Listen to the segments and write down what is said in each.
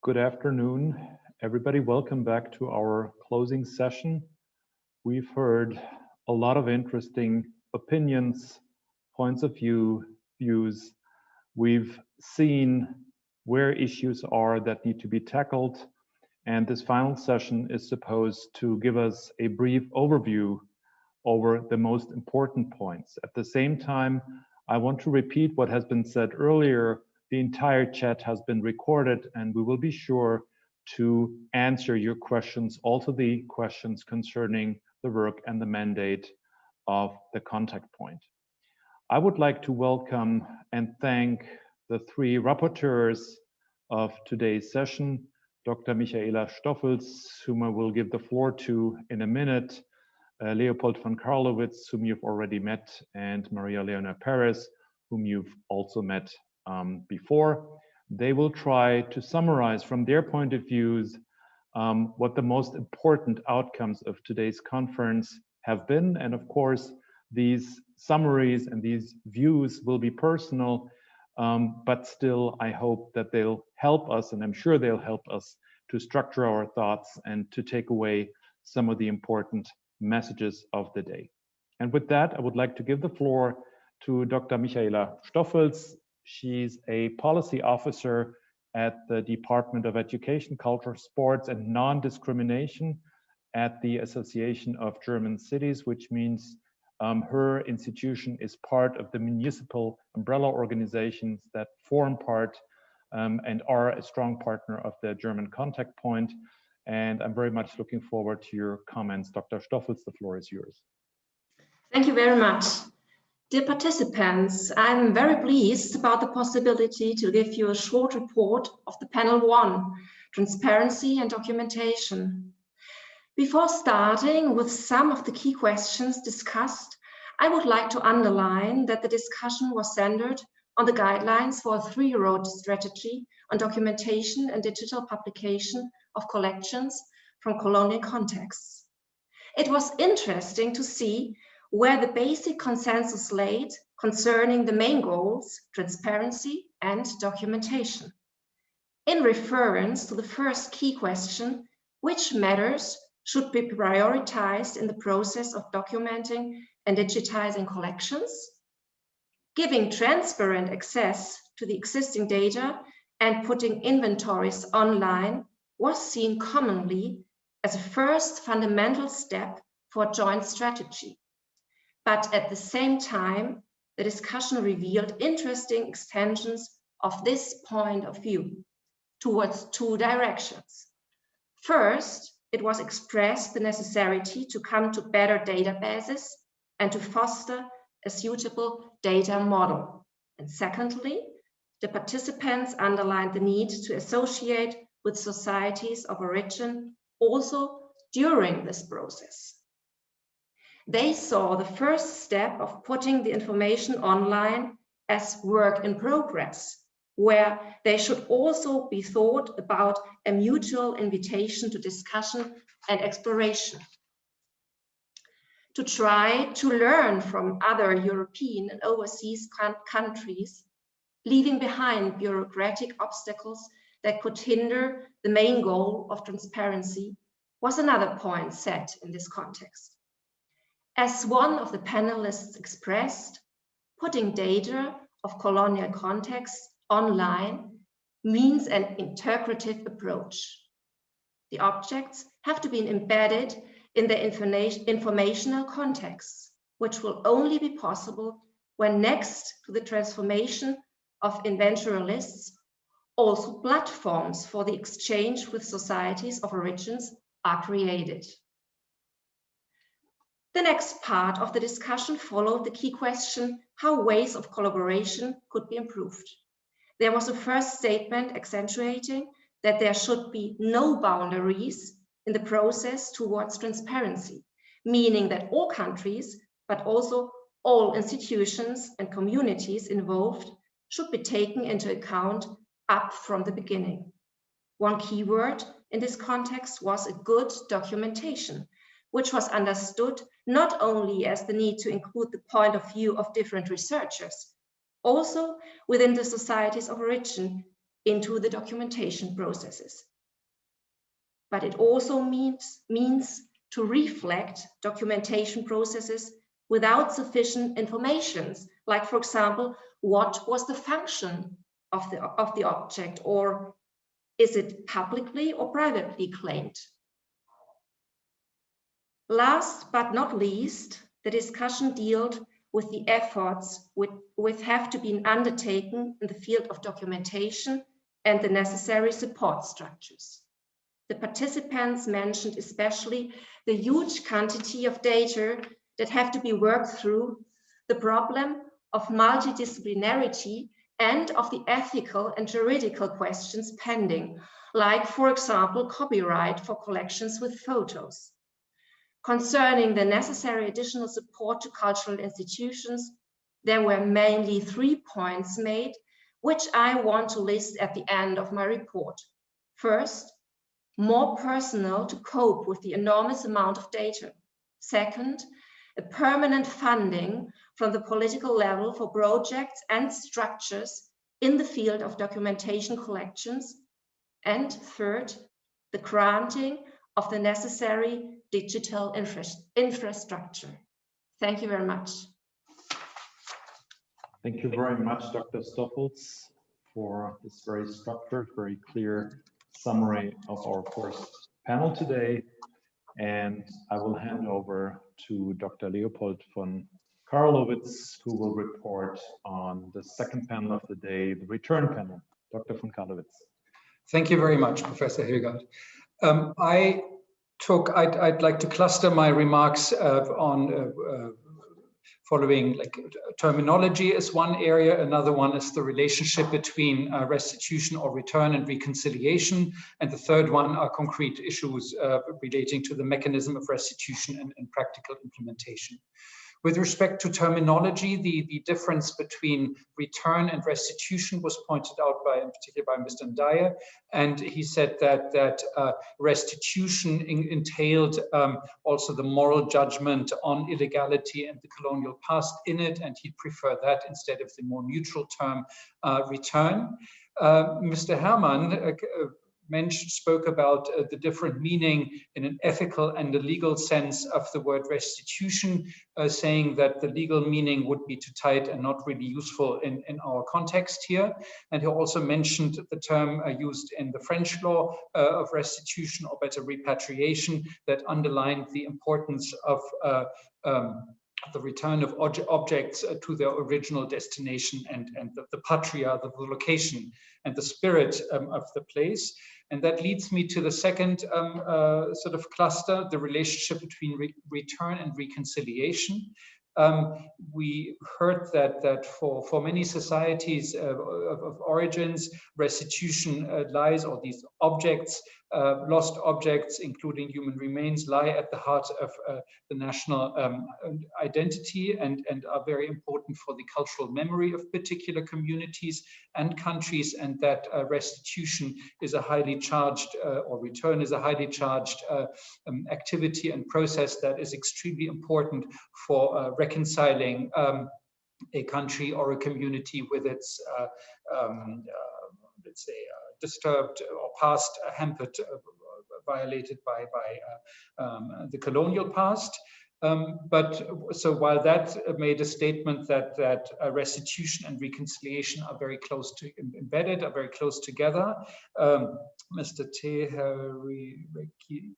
Good afternoon, everybody. Welcome back to our closing session. We've heard a lot of interesting opinions, points of views. We've seen where issues are that need to be tackled. And this final session is supposed to give us a brief overview over the most important points. At the same time, I want to repeat what has been said earlier. The entire chat has been recorded, and we will be sure to answer your questions, also the questions concerning the work and the mandate of the contact point. I would like to welcome and thank the three rapporteurs of today's session, Dr. Michaela Stoffels, whom I will give the floor to in a minute, Leopold von Carlowitz, whom you've already met, and María Leonor Pérez, whom you've also met before. They will try to summarize from their point of views what the most important outcomes of today's conference have been. And of course, these summaries and these views will be personal, but still I hope that they'll help us, and I'm sure they'll help us to structure our thoughts and to take away some of the important messages of the day. And with that, I would like to give the floor to Dr. Michaela Stoffels. She's a policy officer at the Department of Education, Culture, Sports, and Non-Discrimination at the Association of German Cities, which means her institution is part of the municipal umbrella organizations that form part and are a strong partner of the German contact point. And I'm very much looking forward to your comments. Dr. Stoffels, the floor is yours. Thank you very much. Dear participants, I'm very pleased about the possibility to give you a short report of the panel 1, Transparency and Documentation. Before starting with some of the key questions discussed, I would like to underline that the discussion was centered on the guidelines for a 3-road strategy on documentation and digital publication of collections from colonial contexts. It was interesting to see where the basic consensus laid concerning the main goals, transparency and documentation. In reference to the first key question, which matters should be prioritized in the process of documenting and digitizing collections? Giving transparent access to the existing data and putting inventories online was seen commonly as a first fundamental step for a joint strategy. But at the same time, the discussion revealed interesting extensions of this point of view towards 2 directions. First, it was expressed the necessity to come to better databases and to foster a suitable data model. And secondly, the participants underlined the need to associate with societies of origin also during this process. They saw the first step of putting the information online as work in progress, where they should also be thought about a mutual invitation to discussion and exploration. To try to learn from other European and overseas countries, leaving behind bureaucratic obstacles that could hinder the main goal of transparency was another point set in this context. As one of the panelists expressed, putting data of colonial contexts online means an integrative approach. The objects have to be embedded in the informational contexts, which will only be possible when next to the transformation of inventory lists, also platforms for the exchange with societies of origins are created. The next part of the discussion followed the key question, how ways of collaboration could be improved. There was a first statement accentuating that there should be no boundaries in the process towards transparency, meaning that all countries, but also all institutions and communities involved should be taken into account up from the beginning. One key word in this context was a good documentation, which was understood not only as the need to include the point of view of different researchers, also within the societies of origin into the documentation processes. But it also means to reflect documentation processes without sufficient information, like, for example, what was the function of the object, or is it publicly or privately claimed? Last but not least, the discussion dealt with the efforts which have to be undertaken in the field of documentation and the necessary support structures. The participants mentioned especially the huge quantity of data that have to be worked through, the problem of multidisciplinarity, and of the ethical and juridical questions pending, like, for example, copyright for collections with photos. Concerning the necessary additional support to cultural institutions, there were mainly 3 points made, which I want to list at the end of my report. First, more personnel to cope with the enormous amount of data. Second, a permanent funding from the political level for projects and structures in the field of documentation collections. And third, the granting of the necessary digital infrastructure. Thank you very much. Thank you very much, Dr. Stoffels, for this very structured, very clear summary of our first panel today. And I will hand over to Dr. Leopold von Carlowitz, who will report on the second panel of the day, the return panel. Dr. von Carlowitz. Thank you very much, Professor Hilgert. I'd like to cluster my remarks on following, like, terminology is one area, another one is the relationship between restitution or return and reconciliation, and the third one are concrete issues relating to the mechanism of restitution and practical implementation. With respect to terminology, the difference between return and restitution was pointed out in particular by Mr. Ndaya, and he said that restitution entailed also the moral judgment on illegality and the colonial past in it, and he'd prefer that instead of the more neutral term return. Mr. Herman spoke about the different meaning in an ethical and a legal sense of the word restitution, saying that the legal meaning would be too tight and not really useful in our context here. And he also mentioned the term used in the French law of restitution, or better repatriation, that underlined the importance of the return of objects to their original destination and the patria, the location and the spirit of the place. And that leads me to the second sort of cluster, the relationship between return and reconciliation. We heard that for many societies of origins, restitution lies, or these objects, lost objects, including human remains, lie at the heart of the national identity and are very important for the cultural memory of particular communities and countries, and that restitution is a highly charged, or return is a highly charged activity and process that is extremely important for reconciling a country or a community with its, let's say, disturbed or past hampered, violated by the colonial past. So while that made a statement that restitution and reconciliation are very close to embedded, are very close together, Mr.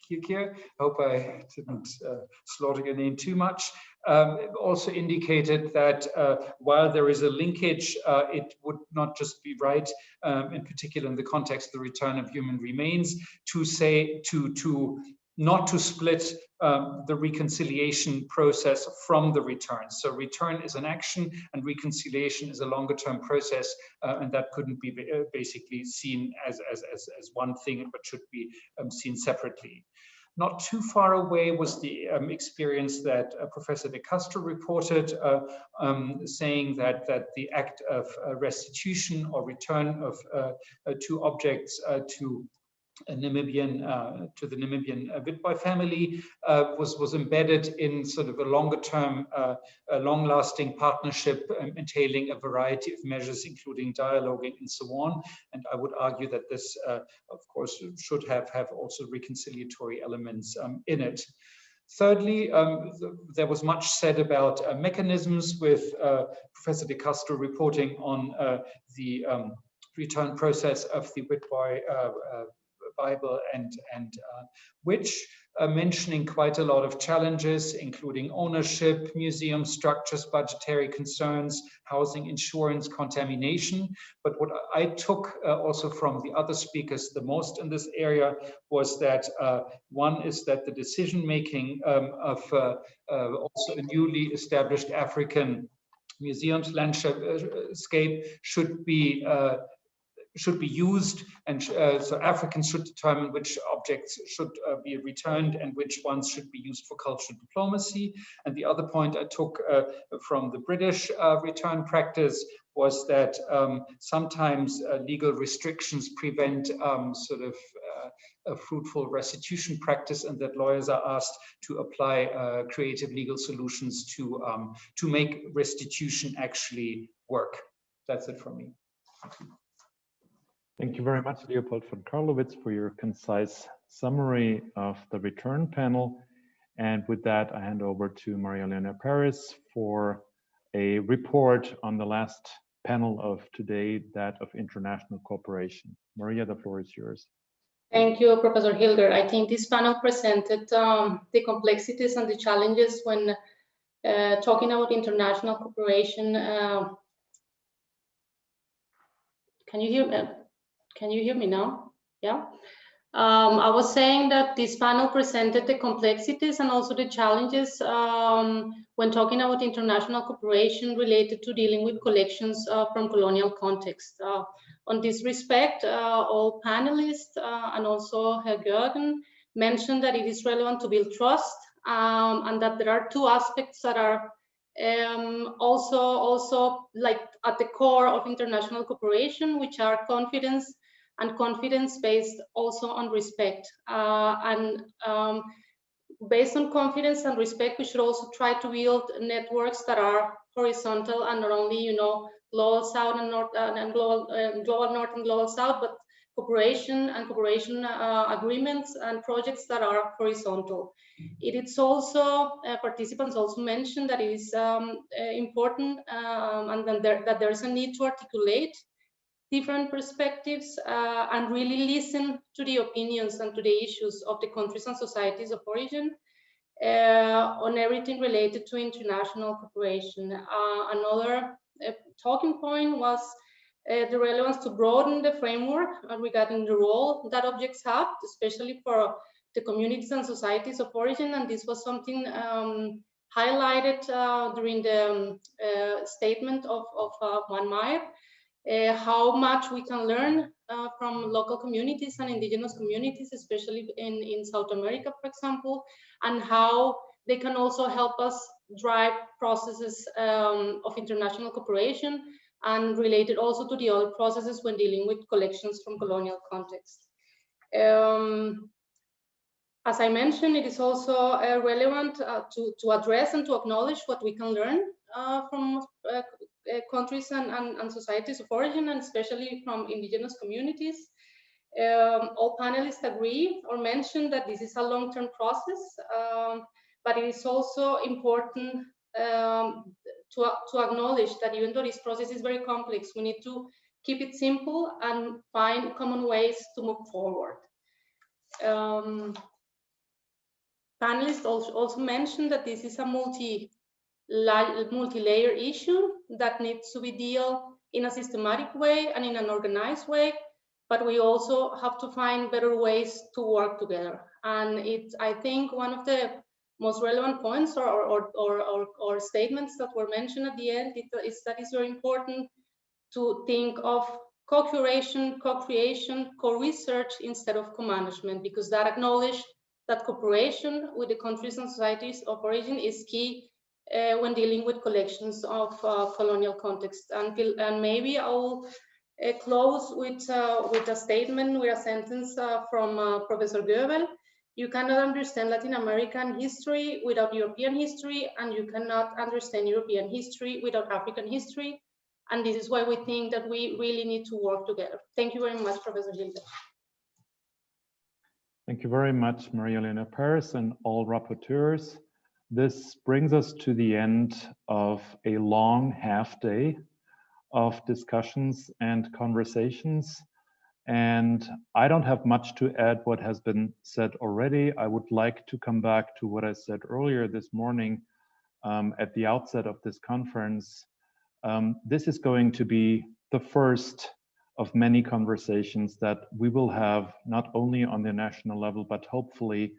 Kirkir, I hope I didn't slaughter your name too much, also indicated that while there is a linkage, it would not just be right, in particular in the context of the return of human remains, to say not to split the reconciliation process from the return. So return is an action and reconciliation is a longer term process, and that couldn't be basically seen as one thing, but should be seen separately. Not too far away was the experience that Professor de Castro reported, saying that the act of restitution or return of two objects to Namibian to the Namibian Witbooi family was embedded in sort of a longer-term, long-lasting partnership entailing a variety of measures, including dialoguing and so on. And I would argue that this, of course, should have also reconciliatory elements in it. Thirdly, there was much said about mechanisms, with Professor De Castro reporting on the return process of the Witbooi Bible and which mentioning quite a lot of challenges, including ownership, museum structures, budgetary concerns, housing, insurance, contamination. But what I took also from the other speakers the most in this area was that one is that the decision-making of also a newly established African museums landscape should be used, and so Africans should determine which objects should be returned and which ones should be used for cultural diplomacy. And the other point I took from the British return practice was that sometimes legal restrictions prevent sort of a fruitful restitution practice, and that lawyers are asked to apply creative legal solutions to make restitution actually work. That's it from me. Thank you very much, Leopold von Carlowitz, for your concise summary of the return panel. And with that, I hand over to María Leonor Pérez for a report on the last panel of today, that of international cooperation. Maria, the floor is yours. Thank you, Professor Hilgert. I think this panel presented the complexities and the challenges when talking about international cooperation. Can you hear me? Can you hear me now? Yeah. I was saying that this panel presented the complexities and also the challenges when talking about international cooperation related to dealing with collections from colonial contexts. On this respect, all panelists and also Hilgert mentioned that it is relevant to build trust, and that there are two aspects that are also like at the core of international cooperation, which are confidence, and confidence based also on respect. Based on confidence and respect, we should also try to build networks that are horizontal and not only, you know, global south and north and global north and global south, but cooperation agreements and projects that are horizontal. It is also, participants also mentioned that it is important and that there is a need to articulate different perspectives and really listen to the opinions and to the issues of the countries and societies of origin on everything related to international cooperation. Another talking point was the relevance to broaden the framework regarding the role that objects have, especially for the communities and societies of origin, and this was something highlighted during the statement of Juan Mayer. How much we can learn from local communities and indigenous communities, especially in South America, for example, and how they can also help us drive processes of international cooperation, and related also to the other processes when dealing with collections from colonial contexts. As I mentioned, it is also relevant to address and to acknowledge what we can learn from countries and societies of origin, and especially from indigenous communities. All panelists agree or mention that this is a long-term process, but it is also important to acknowledge that even though this process is very complex, we need to keep it simple and find common ways to move forward. Panelists also mentioned that this is a multi-layer issue that needs to be dealt in a systematic way and in an organized way, but we also have to find better ways to work together. And it's, I think, one of the most relevant points or statements that were mentioned at the end is that it's very important to think of co-curation, co-creation, co-research instead of co-management, because that acknowledged that cooperation with the countries and societies of origin is key when dealing with collections of colonial contexts. And maybe I'll close with a statement, with a sentence from Professor Goebel. You cannot understand Latin American history without European history, and you cannot understand European history without African history. And this is why we think that we really need to work together. Thank you very much, Professor Hilgert. Thank you very much, María Leonor Pérez and all rapporteurs. This brings us to the end of a long half day of discussions and conversations. And I don't have much to add what has been said already. I would like to come back to what I said earlier this morning at the outset of this conference. This is going to be the first of many conversations that we will have not only on the national level, but hopefully,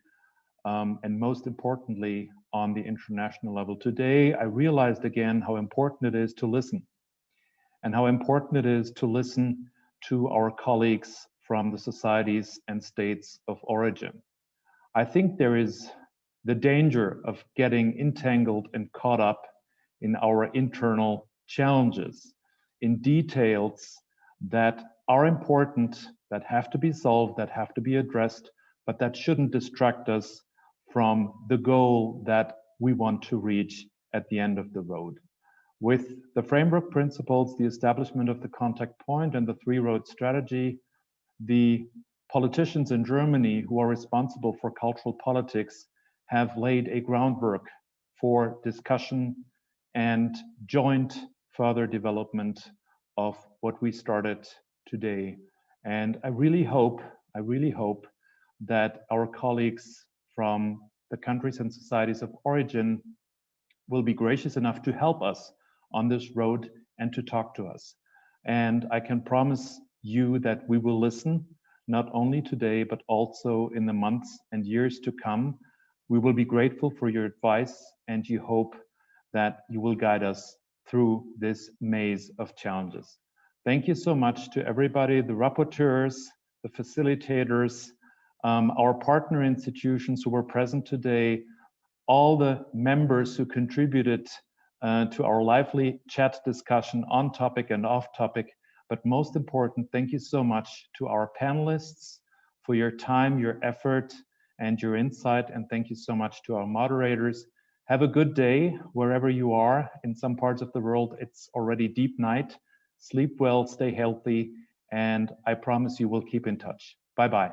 and most importantly, on the international level. Today, I realized again how important it is to listen, and how important it is to listen to our colleagues from the societies and states of origin. I think there is the danger of getting entangled and caught up in our internal challenges, in details that are important, that have to be solved, that have to be addressed, but that shouldn't distract us from the goal that we want to reach at the end of the road. With the framework principles, the establishment of the contact point and the three-road strategy, the politicians in Germany who are responsible for cultural politics have laid a groundwork for discussion and joint further development of what we started today. And I really hope that our colleagues from the countries and societies of origin will be gracious enough to help us on this road and to talk to us. And I can promise you that we will listen, not only today, but also in the months and years to come. We will be grateful for your advice, and you hope that you will guide us through this maze of challenges. Thank you so much to everybody, the rapporteurs, the facilitators, our partner institutions who were present today, all the members who contributed to our lively chat discussion on topic and off topic. But most important, thank you so much to our panelists for your time, your effort, and your insight. And thank you so much to our moderators. Have a good day wherever you are. In some parts of the world, it's already deep night. Sleep well, stay healthy, and I promise you we'll keep in touch. Bye-bye.